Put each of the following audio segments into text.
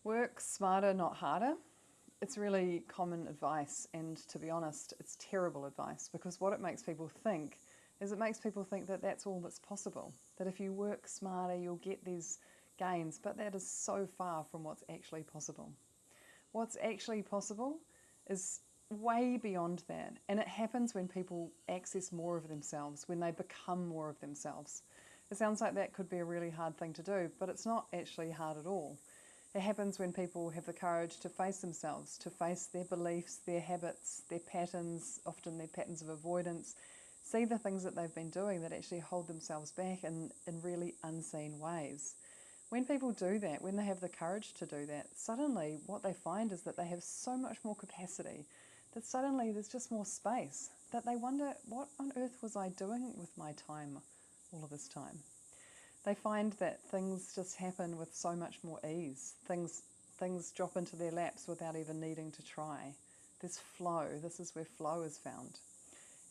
Work smarter, not harder. It's really common advice, and to be honest, it's terrible advice, because what it makes people think is it makes people think that that's all that's possible. That if you work smarter, you'll get these gains, but that is so far from what's actually possible. What's actually possible is way beyond that, and it happens when people access more of themselves, when they become more of themselves. It sounds like that could be a really hard thing to do, but it's not actually hard at all. It happens when people have the courage to face themselves, to face their beliefs, their habits, their patterns, often their patterns of avoidance, see the things that they've been doing that actually hold themselves back in really unseen ways. When people do that, when they have the courage to do that, suddenly what they find is that they have so much more capacity, that suddenly there's just more space, that they wonder, what on earth was I doing with my time all of this time? They find that things just happen with so much more ease. Things drop into their laps without even needing to try. There's flow. This is where flow is found.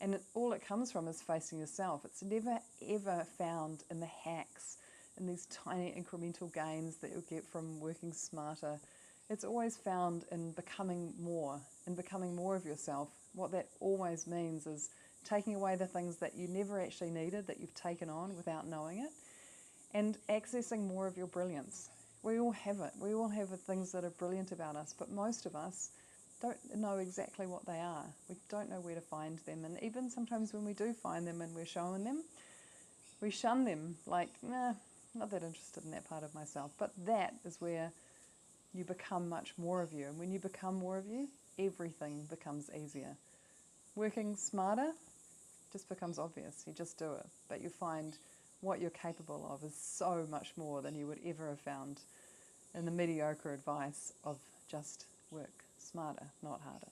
And all it comes from is facing yourself. It's never ever found in the hacks, in these tiny incremental gains that you'll get from working smarter. It's always found in becoming more of yourself. What that always means is taking away the things that you never actually needed, that you've taken on without knowing it, and accessing more of your brilliance. We all have it. We all have things that are brilliant about us, but most of us don't know exactly what they are. We don't know where to find them, and even sometimes when we do find them and we're showing them, we shun them like, nah, not that interested in that part of myself. But that is where you become much more of you, and when you become more of you, everything becomes easier. Working smarter just becomes obvious. You just do it, but you find what you're capable of is so much more than you would ever have found in the mediocre advice of just work smarter, not harder.